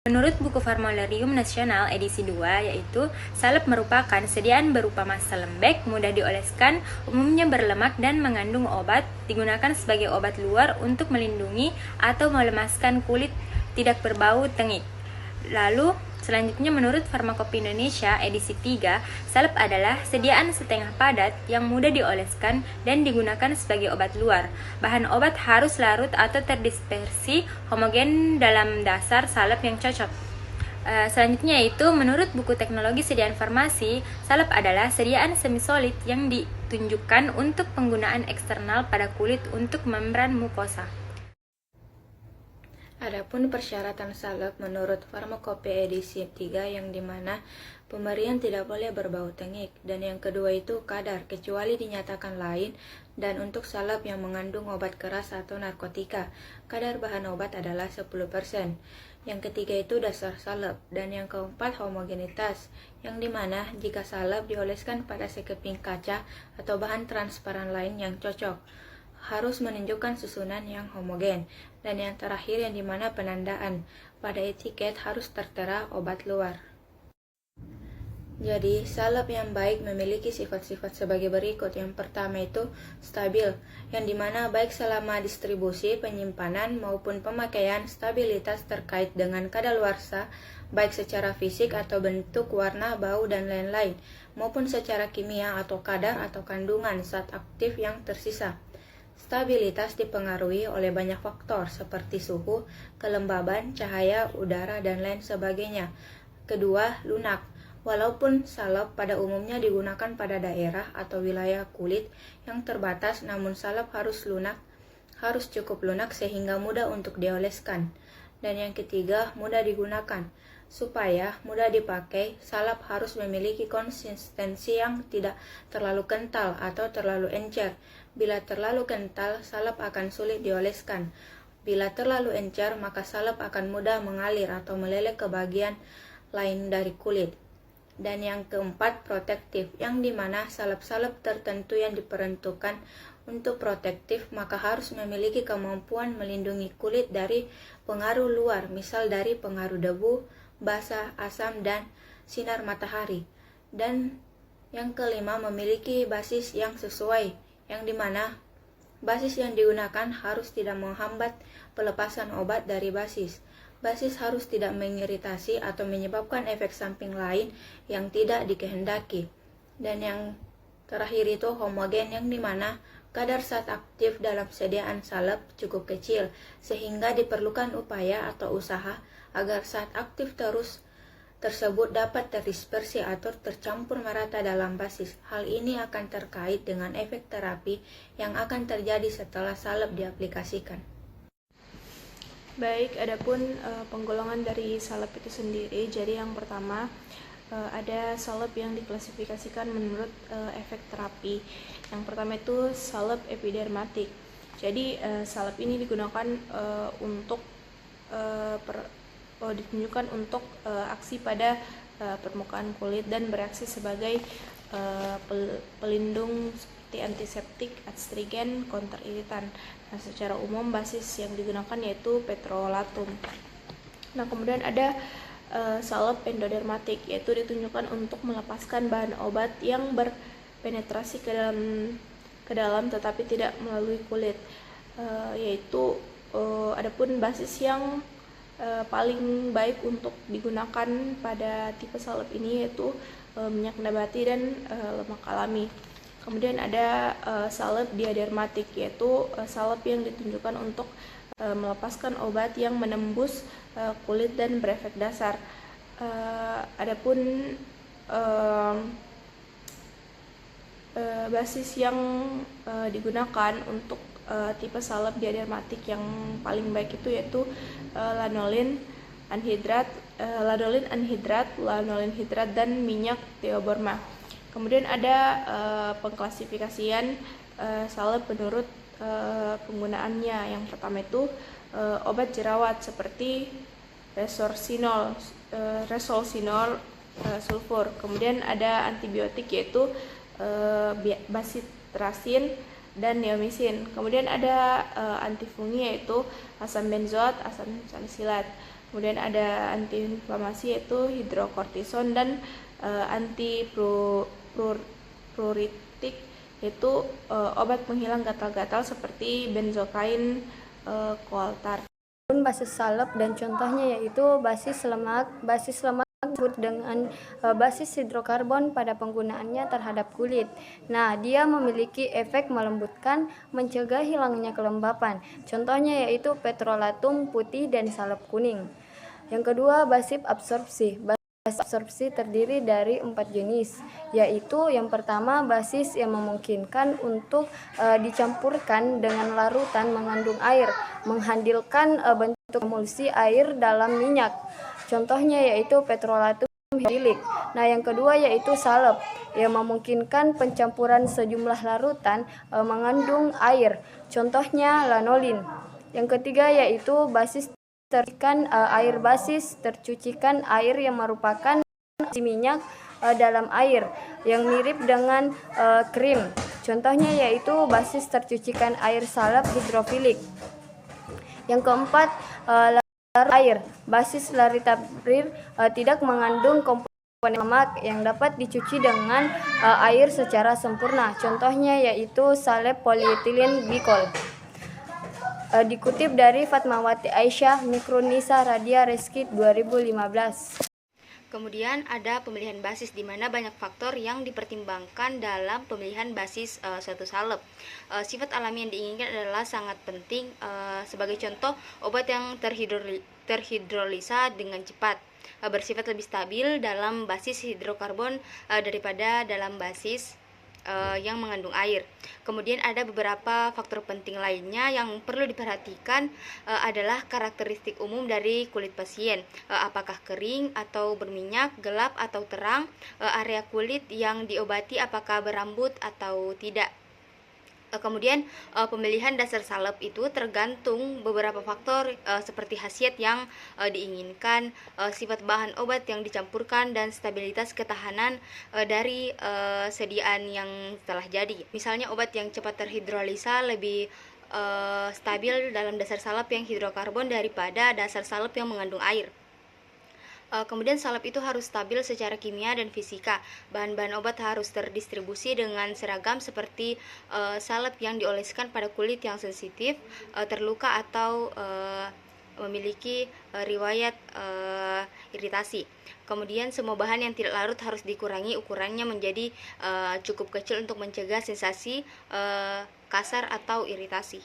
Menurut buku Formularium Nasional edisi 2, yaitu salep merupakan sediaan berupa massa lembek, mudah dioleskan, umumnya berlemak dan mengandung obat, digunakan sebagai obat luar untuk melindungi atau melemaskan kulit tidak berbau tengik. Lalu, selanjutnya menurut Farmakope Indonesia edisi 3, salep adalah sediaan setengah padat yang mudah dioleskan dan digunakan sebagai obat luar. Bahan obat harus larut atau terdispersi homogen dalam dasar salep yang cocok. Selanjutnya yaitu menurut buku Teknologi Sediaan Farmasi, salep adalah sediaan semisolid yang ditunjukkan untuk penggunaan eksternal pada kulit untuk membran mukosa. Adapun persyaratan salep menurut Farmakope edisi 3 yang dimana pemberian tidak boleh berbau tengik, dan yang kedua itu kadar kecuali dinyatakan lain, dan untuk salep yang mengandung obat keras atau narkotika, kadar bahan obat adalah 10%. Yang ketiga itu dasar salep, dan yang keempat homogenitas, yang dimana jika salep dioleskan pada sekeping kaca atau bahan transparan lain yang cocok, harus menunjukkan susunan yang homogen, dan yang terakhir yang dimana penandaan pada etiket harus tertera obat luar. Jadi, salep yang baik memiliki sifat-sifat sebagai berikut. Yang pertama itu stabil, yang dimana baik selama distribusi, penyimpanan, maupun pemakaian, stabilitas terkait dengan kadaluarsa, baik secara fisik atau bentuk, warna, bau, dan lain-lain, maupun secara kimia atau kadar atau kandungan zat aktif yang tersisa. Stabilitas dipengaruhi oleh banyak faktor seperti suhu, kelembaban, cahaya, udara, dan lain sebagainya. Kedua, lunak. Walaupun salep pada umumnya digunakan pada daerah atau wilayah kulit yang terbatas, namun salep harus cukup lunak sehingga mudah untuk dioleskan. Dan yang ketiga, mudah digunakan. Supaya mudah dipakai, salep harus memiliki konsistensi yang tidak terlalu kental atau terlalu encer. Bila terlalu kental, salep akan sulit dioleskan. Bila terlalu encer, maka salep akan mudah mengalir atau meleleh ke bagian lain dari kulit. Dan yang keempat, protektif, yang dimana salep-salep tertentu yang diperuntukkan untuk protektif maka harus memiliki kemampuan melindungi kulit dari pengaruh luar, misal dari pengaruh debu, basah, asam, dan sinar matahari. Dan yang kelima, memiliki basis yang sesuai, yang dimana basis yang digunakan harus tidak menghambat pelepasan obat dari basis. Basis harus tidak mengiritasi atau menyebabkan efek samping lain yang tidak dikehendaki. Dan yang terakhir itu homogen, yang dimana kadar zat aktif dalam sediaan salep cukup kecil, sehingga diperlukan upaya atau usaha agar zat aktif tersebut dapat terdispersi atau tercampur merata dalam basis. Hal ini akan terkait dengan efek terapi yang akan terjadi setelah salep diaplikasikan. Baik, adapun penggolongan dari salep itu sendiri. Jadi yang pertama ada salep yang diklasifikasikan menurut efek terapi. Yang pertama itu salep epidermatik. Jadi salep ini digunakan untuk ditunjukkan untuk aksi pada permukaan kulit dan bereaksi sebagai pelindung seperti antiseptik, astringen, counter iritan. Nah, secara umum basis yang digunakan yaitu petrolatum. Nah, kemudian ada salep endodermatik, yaitu ditunjukkan untuk melepaskan bahan obat yang berpenetrasi ke dalam tetapi tidak melalui kulit. Adapun basis yang paling baik untuk digunakan pada tipe salep ini yaitu minyak nabati dan lemak alami. Kemudian ada salep diadermatik, yaitu salep yang ditunjukkan untuk melepaskan obat yang menembus kulit dan berefek dasar. Adapun basis yang digunakan untuk tipe salep diadermatik yang paling baik itu yaitu lanolin anhidrat, lanolin hidrat, dan minyak theobroma. Kemudian ada pengklasifikasian salep menurut penggunaannya. Yang pertama itu obat jerawat seperti resorcinol, sulfur. Kemudian ada antibiotik yaitu bacitracin dan neomycin. Kemudian ada antifungi yaitu asam benzoat, asam salisilat. Kemudian ada antiinflamasi yaitu hidrokortison dan antipruritik yaitu obat penghilang gatal-gatal seperti benzokain koaltar. Basis salep dan contohnya yaitu basis lemak disebut dengan basis hidrokarbon pada penggunaannya terhadap kulit. Nah, dia memiliki efek melembutkan, mencegah hilangnya kelembapan. Contohnya yaitu petrolatum putih dan salep kuning. Yang kedua, basis absorpsi. Basis absorpsi terdiri dari 4 jenis, yaitu yang pertama basis yang memungkinkan untuk dicampurkan dengan larutan mengandung air, menghasilkan bentuk emulsi air dalam minyak. Contohnya yaitu petrolatum hidrilik. Nah, yang kedua yaitu salep yang memungkinkan pencampuran sejumlah larutan mengandung air. Contohnya lanolin. Yang ketiga yaitu basis tercucikan air. Basis tercucikan air yang merupakan minyak dalam air yang mirip dengan krim. Contohnya yaitu basis tercucikan air salep hidrofilik. Yang keempat, air. Basis larutapir tidak mengandung komponen lemak yang dapat dicuci dengan air secara sempurna. Contohnya yaitu salep polietilin glikol. Dikutip dari Fatmawati Aisyah, Mikronisa Radia Reskit 2015. Kemudian ada pemilihan basis, di mana banyak faktor yang dipertimbangkan dalam pemilihan basis suatu salep. Sifat alami yang diinginkan adalah sangat penting. Sebagai contoh, obat yang terhidrolisa dengan cepat, bersifat lebih stabil dalam basis hidrokarbon daripada dalam basis yang mengandung air. Kemudian ada beberapa faktor penting lainnya yang perlu diperhatikan adalah karakteristik umum dari kulit pasien, apakah kering atau berminyak, gelap atau terang, area kulit yang diobati apakah berambut atau tidak. Kemudian pemilihan dasar salep itu tergantung beberapa faktor seperti khasiat yang diinginkan, sifat bahan obat yang dicampurkan, dan stabilitas ketahanan dari sediaan yang telah jadi. Misalnya obat yang cepat terhidrolisa lebih stabil dalam dasar salep yang hidrokarbon daripada dasar salep yang mengandung air. Kemudian salep itu harus stabil secara kimia dan fisika. Bahan-bahan obat harus terdistribusi dengan seragam seperti salep yang dioleskan pada kulit yang sensitif, terluka atau memiliki riwayat iritasi. Kemudian semua bahan yang tidak larut harus dikurangi ukurannya menjadi cukup kecil untuk mencegah sensasi kasar atau iritasi.